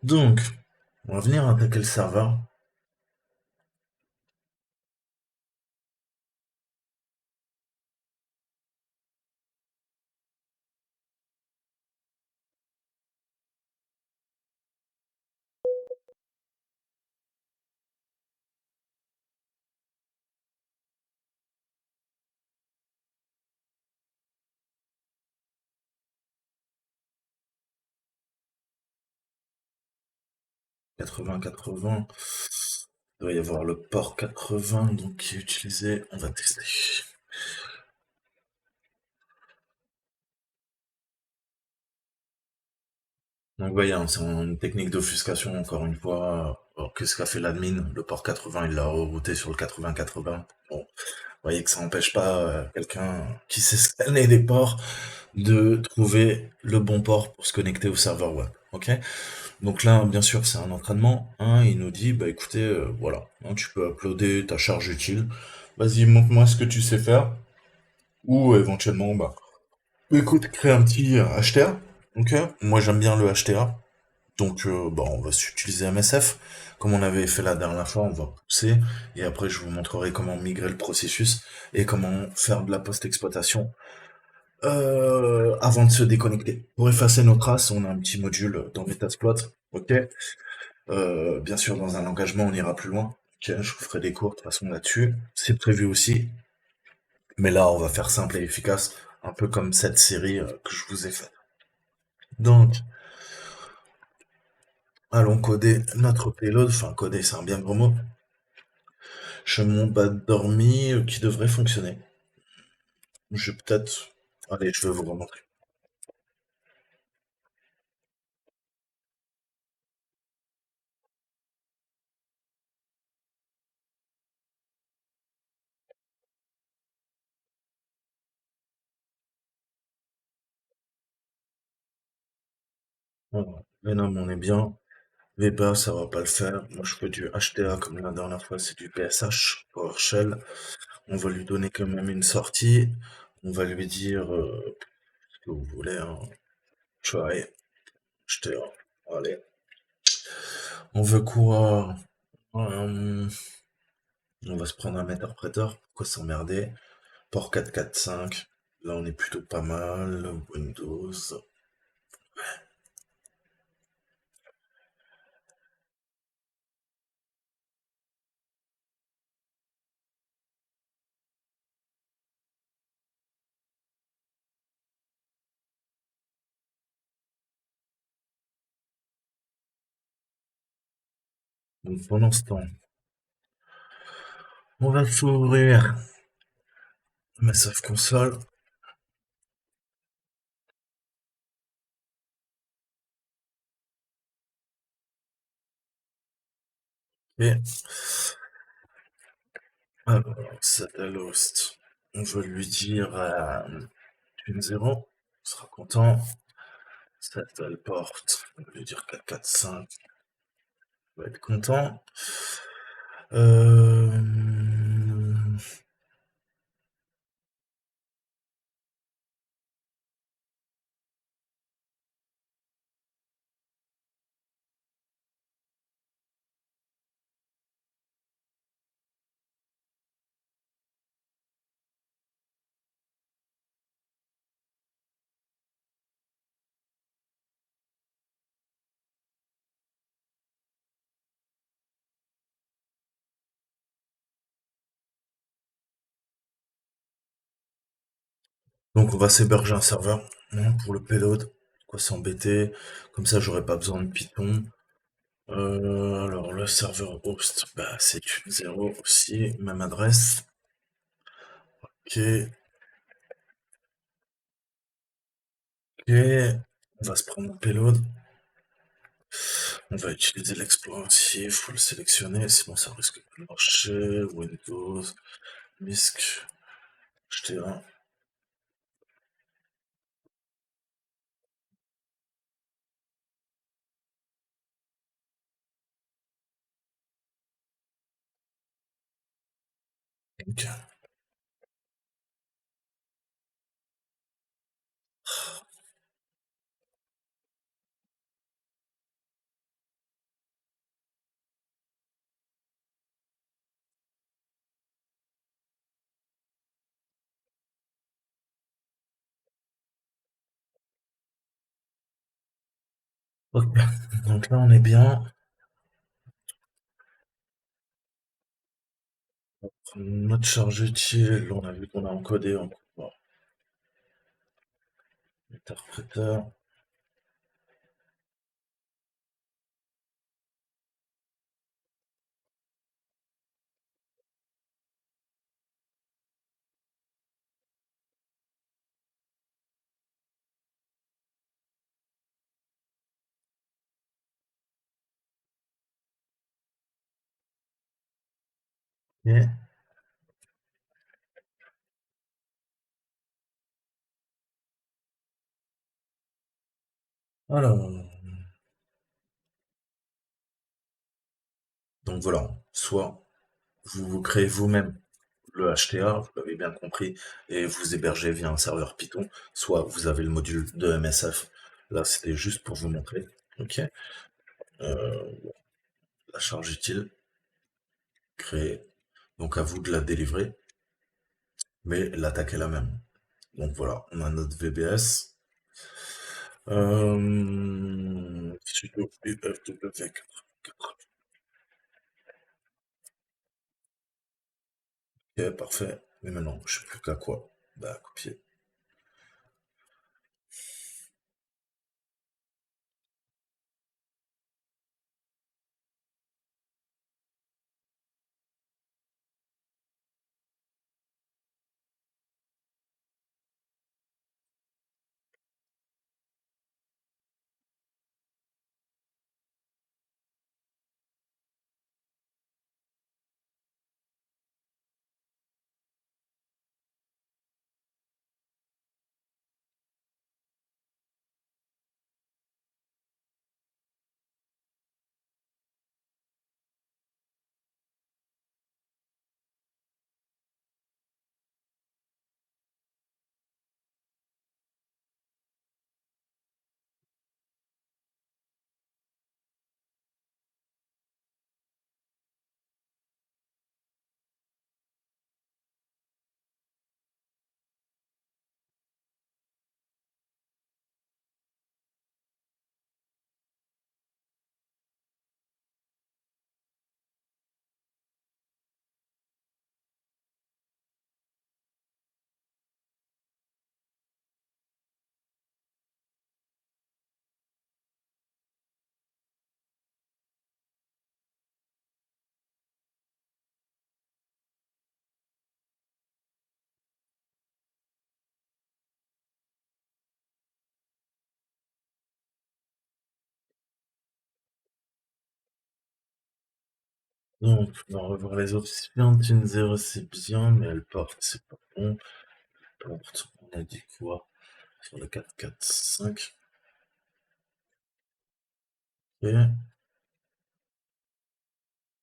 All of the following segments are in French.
Donc, on va venir attaquer le serveur. 80-80. Il doit y avoir le port 80 donc, qui est utilisé. On va tester. Donc, voyez, hein, c'est une technique d'offuscation, encore une fois. Alors, qu'est-ce qu'a fait l'admin? Le port 80, il l'a rerouté sur le 80-80. Bon, vous voyez que ça n'empêche pas quelqu'un qui sait scanner les ports de trouver le bon port pour se connecter au serveur web. Ok? Donc là, bien sûr, c'est un entraînement. Hein, il nous dit, bah écoutez, voilà, hein, tu peux uploader ta charge utile. Vas-y, montre-moi ce que tu sais faire. Ou éventuellement, bah, écoute, crée un petit HTA. Ok? Moi, j'aime bien le HTA. Donc, bah, on va utiliser MSF. Comme on avait fait la dernière fois, on va pousser. Et après, je vous montrerai comment migrer le processus et comment faire de la post-exploitation avant de se déconnecter. Pour effacer nos traces, on a un petit module dans Metasploit. Ok? Bien sûr, dans un engagement, on ira plus loin. Ok, je vous ferai des cours de toute façon là-dessus. C'est prévu aussi. Mais là, on va faire simple et efficace, un peu comme cette série que je vous ai faite. Donc, allons coder notre payload. Enfin, coder, c'est un bien gros mot. Je mon bas de dormi qui devrait fonctionner. Je vais peut-être... Allez, je vais vous remontrer. Voilà. Venom, on est bien. VBA, ça va pas le faire. Moi, je fais du HTA comme la dernière fois, c'est du PSH, PowerShell. On va lui donner quand même une sortie. On va lui dire ce que vous voulez. Hein. Try, HTA. Allez. On veut quoi? Euh, on va se prendre un interpréteur. Pourquoi s'emmerder? Port 445. Là, on est plutôt pas mal. Windows. Donc, pendant ce temps, on va s'ouvrir Massive Console. Et alors, Host. On va lui dire une 0. On sera content. Porte. On va lui dire 445. On va être content. Euh, Donc on va s'héberger un serveur hein, pour le payload. Quoi s'embêter. Comme ça j'aurai pas besoin de Python. Alors le serveur host, bah, c'est une 0 aussi, même adresse. Ok, ok. On va se prendre un payload. On va utiliser l'exploit aussi, il faut le sélectionner, sinon ça risque de marcher. Windows, MISC, HT1. Ok. Ok, donc là on est bien. Notre charge utile, on a vu qu'on a encodé en bon, interpréteur. Et alors, donc voilà, soit vous vous créez vous-même le HTA, vous l'avez bien compris, et vous hébergez via un serveur Python, soit vous avez le module de MSF. Là, c'était juste pour vous montrer. Ok. Euh, la charge utile, créée. Donc à vous de la délivrer, mais l'attaque est la même. Donc voilà, on a notre VBS. Sudo UFW4. Ok, parfait. Mais maintenant, je sais plus qu'à quoi. Bah, copier. Donc, on va revoir les autres. Une 0, c'est bien, mais elle porte, c'est pas bon. Porte, on a dit quoi? Sur le 4, 4, 5. Ok.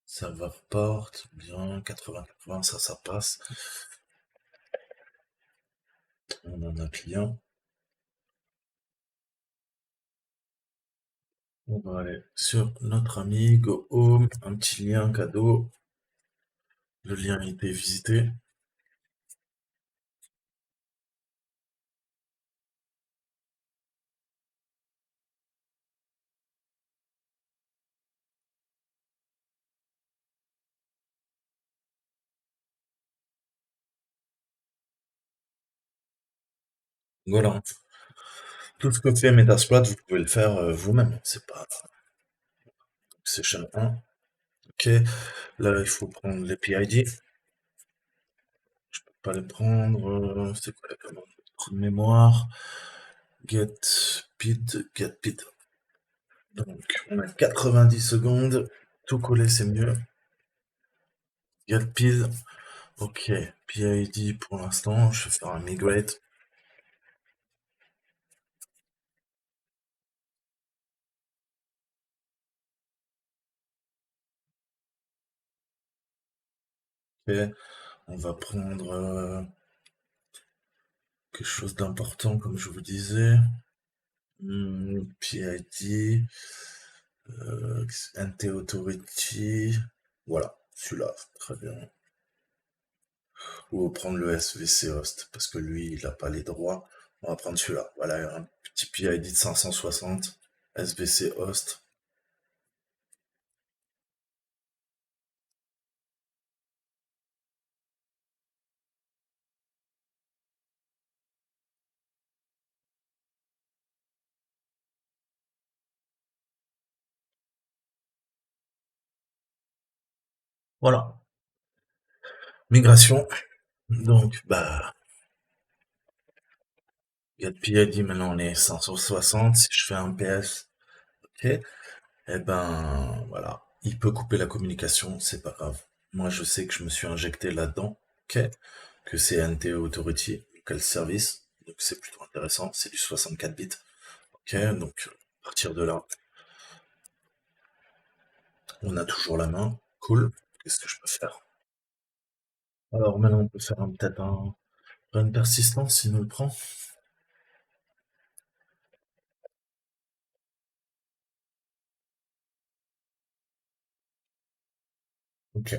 Serveur porte, bien. 80, 80, ça passe. On en a client. On va aller sur notre ami Go Home. Un petit lien cadeau. Le lien a été visité. Voilà. Tout ce que fait Metasploit, vous pouvez le faire vous-même. C'est pas Session 1. Ok. Là, il faut prendre les PID. Pas les prendre. C'est quoi la commande? Trou de mémoire. Get pid. Donc, on a 90 secondes. Tout coller, c'est mieux. Get pid. Ok. PID pour l'instant. Je vais faire un migrate. Ok. On va prendre quelque chose d'important, comme je vous disais. PID. NT Authority. Voilà. Celui-là. Très bien. Ou prendre le SVC host, parce que lui, il n'a pas les droits. On va prendre celui-là. Voilà, un petit PID de 560. SVC host. Voilà. Migration. Donc, bah, get PID, maintenant on est 560. Si je fais un PS, ok. Eh ben, voilà. Il peut couper la communication, c'est pas grave. Moi, je sais que je me suis injecté là-dedans, ok. Que c'est NT Authority, quel service. Donc, c'est plutôt intéressant. C'est du 64 bits, ok. Donc, à partir de là, on a toujours la main. Cool. Qu'est-ce que je peux faire? Alors, maintenant, on peut faire peut-être un run persistance, s'il nous le prend. Ok.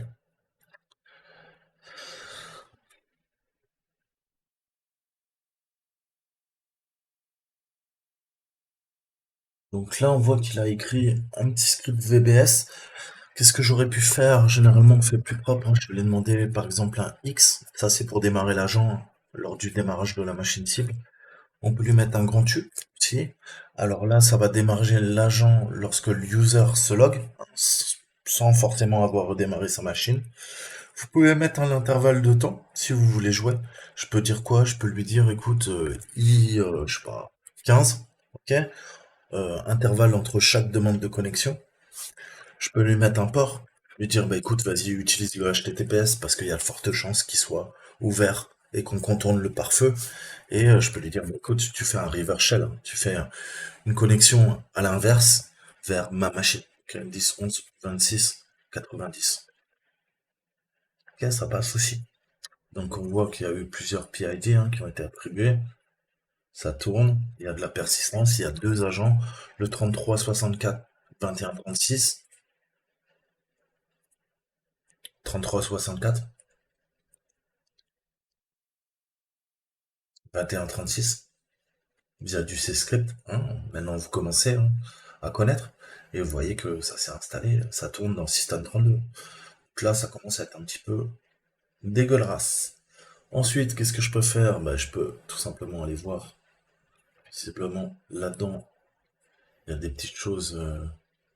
Donc là, on voit qu'il a écrit un petit script VBS. Qu'est-ce que j'aurais pu faire? Généralement, on fait plus propre, hein. Je lui ai demandé, par exemple, un X. Ça, c'est pour démarrer l'agent lors du démarrage de la machine cible. On peut lui mettre un grand U aussi. Alors là, ça va démarrer l'agent lorsque le user se log, hein, sans forcément avoir redémarré sa machine. Vous pouvez mettre un intervalle de temps si vous voulez jouer. Je peux dire quoi? Je peux lui dire, écoute, je sais pas, 15, ok? Intervalle entre chaque demande de connexion. Je peux lui mettre un port, lui dire, bah écoute, vas-y, utilise le HTTPS parce qu'il y a de fortes chances qu'il soit ouvert et qu'on contourne le pare-feu. Et je peux lui dire, bah, écoute, tu fais un reverse shell, hein. Tu fais une connexion à l'inverse vers ma machine. Ok, 10, 11, 26, 90. Ok, ça passe aussi. Donc on voit qu'il y a eu plusieurs PID, hein, qui ont été attribués. Ça tourne, il y a de la persistance, il y a deux agents, le 33 64 21 36, 33 64 21 36, via du C-Script, hein. Maintenant vous commencez, hein, à connaître, et vous voyez que ça s'est installé, ça tourne dans System 32. Donc là ça commence à être un petit peu dégueulasse. Ensuite, qu'est-ce que je peux faire? Bah, je peux tout simplement aller voir. Visiblement, là-dedans, il y a des petites choses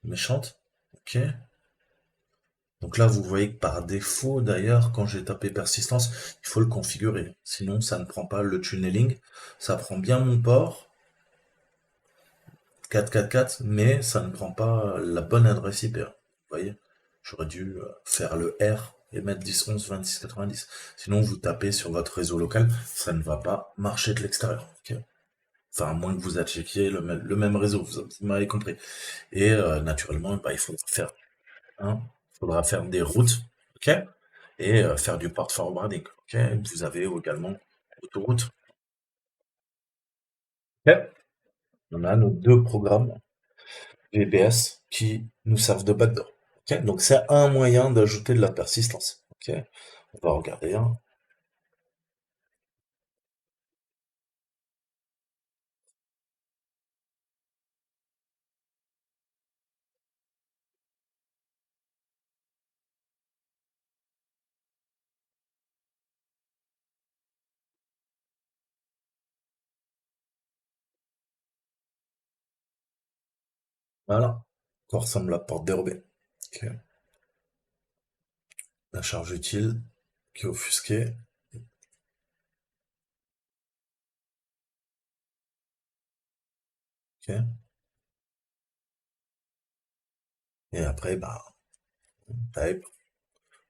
méchantes. Ok. Donc là, vous voyez que par défaut, d'ailleurs, quand j'ai tapé persistance, il faut le configurer. Sinon, ça ne prend pas le tunneling. Ça prend bien mon port 444, mais ça ne prend pas la bonne adresse IP. Vous voyez? J'aurais dû faire le R et mettre 10 11 26 90. Sinon, vous tapez sur votre réseau local, ça ne va pas marcher de l'extérieur. Ok. Enfin, à moins que vous achetiez le même réseau, vous m'avez compris. Et naturellement, bah, hein, il faudra faire des routes, ok, et faire du port forwarding, ok. Vous avez également autoroute, ok. On a nos deux programmes VBS qui nous servent de backdoor, ok. Donc c'est un moyen d'ajouter de la persistance, ok. On va regarder un. Voilà. Ça ressemble à la porte dérobée. Ok. La charge utile qui est offusquée, ok. Et après, bah, type,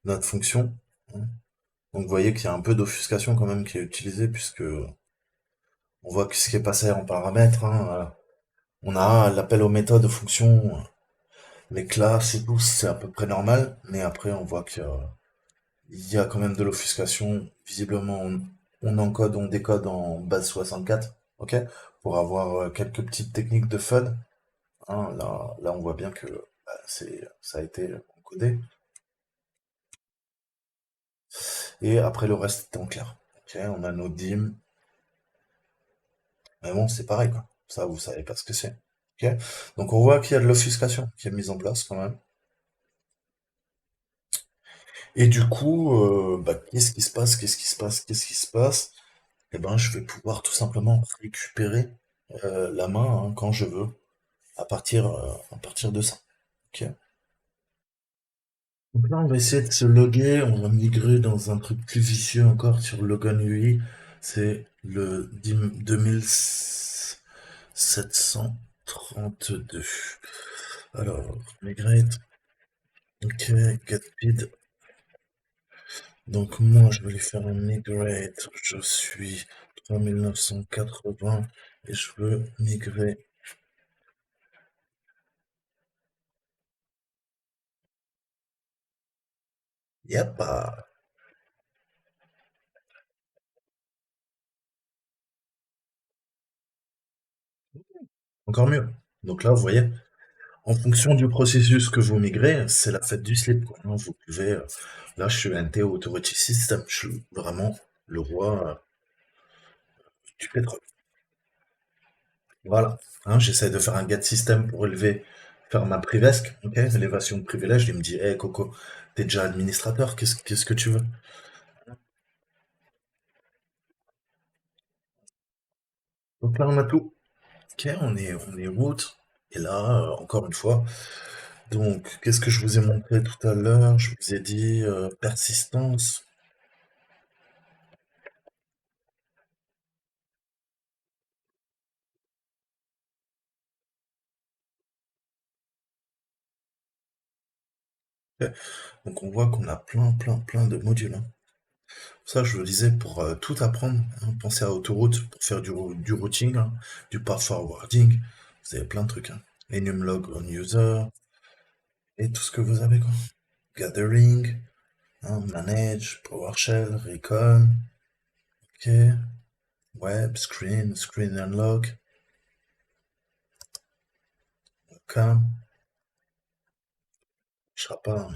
notre fonction, hein. Donc vous voyez qu'il y a un peu d'offuscation quand même qui est utilisée puisque on voit que ce qui est passé en paramètres, hein, on a l'appel aux méthodes, aux fonctions, les classes et tout, c'est à peu près normal, mais après on voit qu'il y a quand même de l'offuscation. Visiblement, on encode, on décode en base 64, ok, pour avoir quelques petites techniques de fun. Hein, là, on voit bien que bah, ça a été encodé. Et après, le reste est en clair. Ok, on a nos dim. Mais bon, c'est pareil, quoi. Ça, vous savez pas ce que c'est. Ok. Donc on voit qu'il y a de l'obfuscation qui est mise en place quand même. Et du coup, bah, qu'est-ce qui se passe? Qu'est-ce qui se passe? Qu'est-ce qui se passe? Eh ben, je vais pouvoir tout simplement récupérer la main hein, quand je veux, à partir de ça. Ok. Donc là, on va essayer de se loguer, on va migrer dans un truc plus vicieux encore sur Logon UI. C'est le 2732. Alors, migrate, ok, get speed. Donc moi, je vais lui faire un migrate. Je suis 3980 et je veux migrer. Yep, encore mieux. Donc là, vous voyez, en fonction du processus que vous migrez, c'est la fête du slip, quoi, hein. Vous pouvez, là, je suis un NT Authority System, je suis vraiment le roi du pétrole. Voilà, hein, j'essaie de faire un get system pour élever, faire ma privesque, ok, élévation de privilège. Il me dit, hey Coco, t'es déjà administrateur, qu'est-ce que tu veux? Donc là, on a tout. Ok, on est root. Et là, encore une fois, donc, qu'est-ce que je vous ai montré tout à l'heure? Je vous ai dit persistance. Ok. Donc, on voit qu'on a plein de modules, hein. Ça, je le disais, pour tout apprendre, hein, pensez à Autoroute pour faire du routing, hein, du path forwarding. Vous avez plein de trucs, hein. Enum on user et tout ce que vous avez, quoi. Gathering, hein, manage, PowerShell, recon, ok. Web, screen unlock, ok. Je serai pas,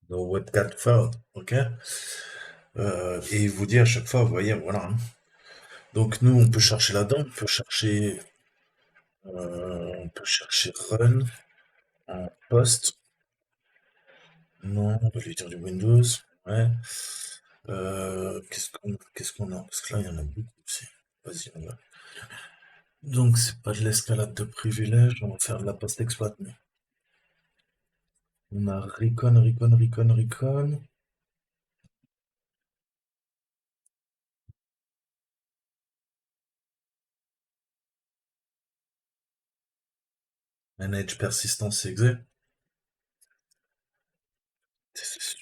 no webcat failed, ok. Et il vous dit à chaque fois, vous voyez, voilà, hein. Donc nous, on peut chercher là-dedans, on peut chercher run en post. Non, on va lui dire du Windows. Ouais. Qu'est-ce qu'on a? Parce que là, il y en a beaucoup aussi. Vas-y, on va. Donc, c'est pas de l'escalade de privilèges, on va faire de la post-exploit. Mais on a recon. Manage persistance exe. C'est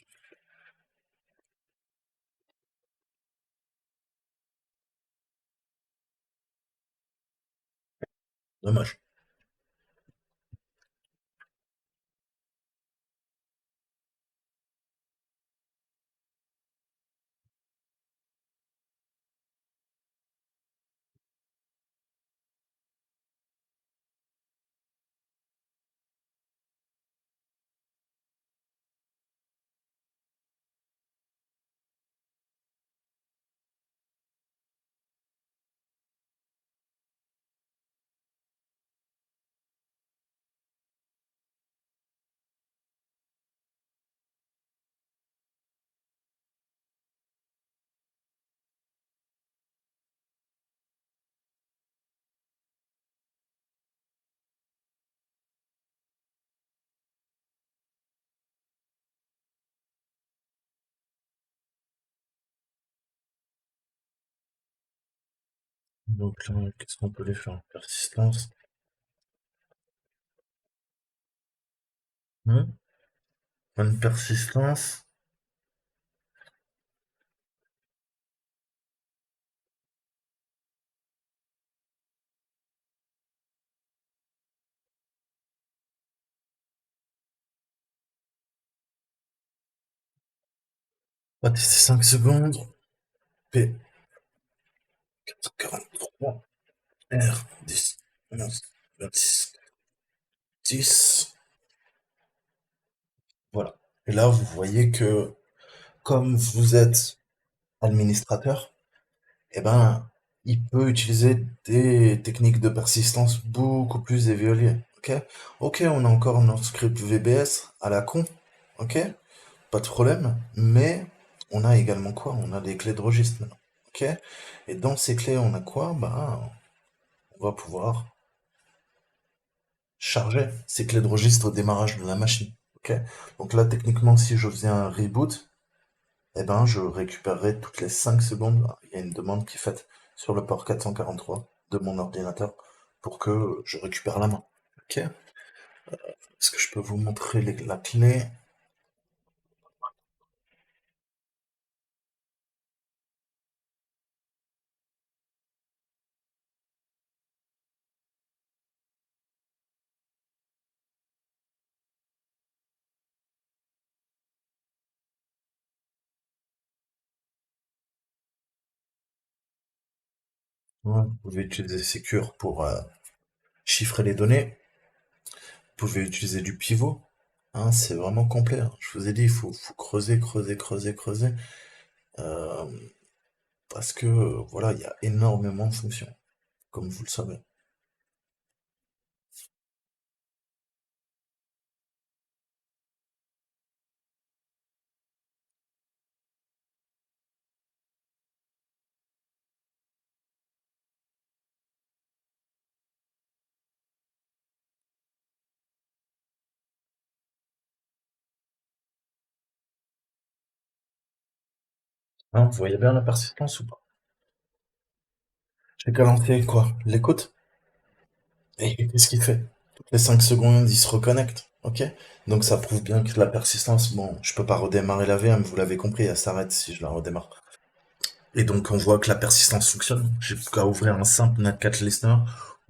dommage. Donc là, qu'est-ce qu'on peut les faire? Persistance. Hmm. Bonne persistance. On va tester 5 secondes. P 43. R 10. 11. 26. 10. Voilà. Et là, vous voyez que comme vous êtes administrateur, eh ben, il peut utiliser des techniques de persistance beaucoup plus évoluées. Ok? Ok, on a encore notre script VBS à la con. Ok? Pas de problème. Mais on a également quoi? On a des clés de registre maintenant. Ok? Et dans ces clés, on a quoi? Bah, on va pouvoir charger ces clés de registre au démarrage de la machine. Ok? Donc là, techniquement, si je faisais un reboot, eh ben, je récupérerai toutes les 5 secondes. Il y a une demande qui est faite sur le port 443 de mon ordinateur pour que je récupère la main. Ok? Est-ce que je peux vous montrer la clé? Ouais, vous pouvez utiliser Secure pour chiffrer les données. Vous pouvez utiliser du pivot. Hein, c'est vraiment complet. Hein. Je vous ai dit, il faut creuser, creuser, creuser, creuser. euh, Parce que, voilà, il y a énormément de fonctions, comme vous le savez. Hein, vous voyez bien la persistance ou pas? J'ai qu'à lancer quoi? L'écoute? Et qu'est-ce qu'il fait? Toutes les 5 secondes, il se reconnecte. Ok? Donc ça prouve bien que la persistance, bon, je peux pas redémarrer la VM, vous l'avez compris, elle s'arrête si je la redémarre. Et donc on voit que la persistance fonctionne. J'ai qu'à ouvrir un simple Netcat Listener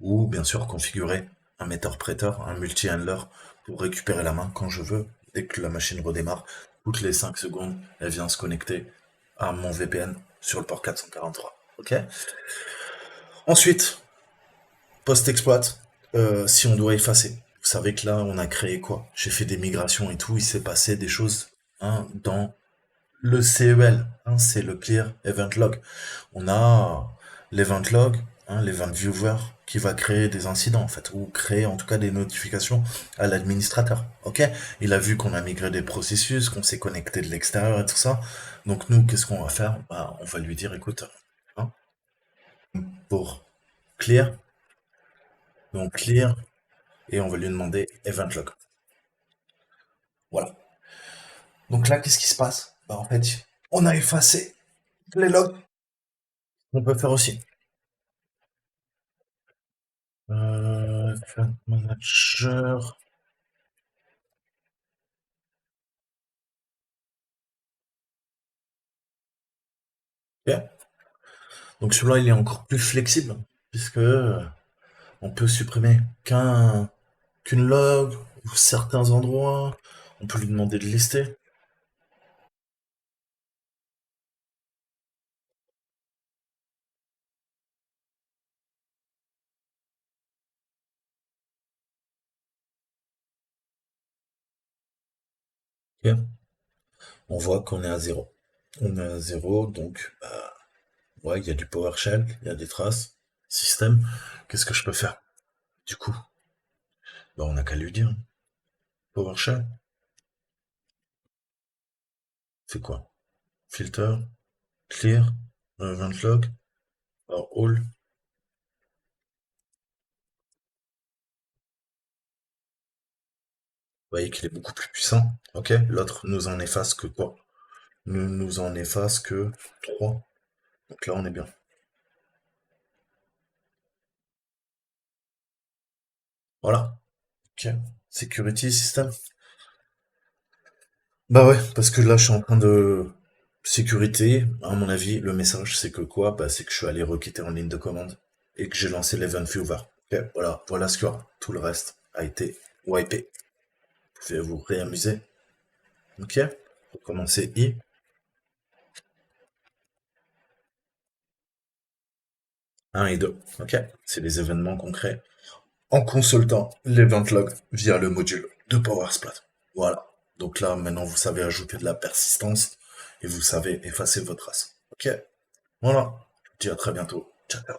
ou bien sûr configurer un meter-prêteur, un multi-handler pour récupérer la main quand je veux. Dès que la machine redémarre, toutes les 5 secondes, elle vient se connecter à mon VPN sur le port 443. Ok? Ensuite, post-exploit, si on doit effacer. Vous savez que là, on a créé quoi? J'ai fait des migrations et tout, il s'est passé des choses hein, dans le CEL, hein, c'est le Clear Event Log. On a l'Event Log, hein, l'Event Viewer, qui va créer des incidents en fait, ou créer en tout cas des notifications à l'administrateur. Ok? Il a vu qu'on a migré des processus, qu'on s'est connecté de l'extérieur et tout ça. Donc nous, qu'est-ce qu'on va faire? Bah, on va lui dire, écoute, hein, pour Clear, donc Clear, et on va lui demander Event Log. Voilà. Donc là, qu'est-ce qui se passe? Bah, en fait, on a effacé les logs. On peut faire aussi. Event Manager. Ok. Donc celui-là, il est encore plus flexible, puisque on peut supprimer qu'une log ou certains endroits. On peut lui demander de lister. Ok. On voit qu'on est à zéro. On est à zéro, donc bah, ouais, il y a du PowerShell, il y a des traces, système. Qu'est-ce que je peux faire? Du coup, bah, on n'a qu'à lui dire. PowerShell, c'est quoi? Filter, clear, event log, alors all. Vous voyez qu'il est beaucoup plus puissant. Ok, l'autre nous en efface que quoi? Nous en efface que 3. Donc là, on est bien. Voilà. Ok. Security system. Bah ouais, parce que là, je suis en train de... Sécurité, à mon avis, le message, c'est que quoi? Bah, c'est que je suis allé requitter en ligne de commande et que j'ai lancé l'event viewer. Ok, voilà, voilà ce qu'il y aura. Tout le reste a été wipé. Vous pouvez vous réamuser. Ok? Recommencer I. 1 et 2. Ok? C'est les événements concrets en consultant l'event log via le module de PowerSplat. Voilà. Donc là, maintenant, vous savez ajouter de la persistance et vous savez effacer votre trace. Ok? Voilà. Je vous dis à très bientôt. Ciao, ciao.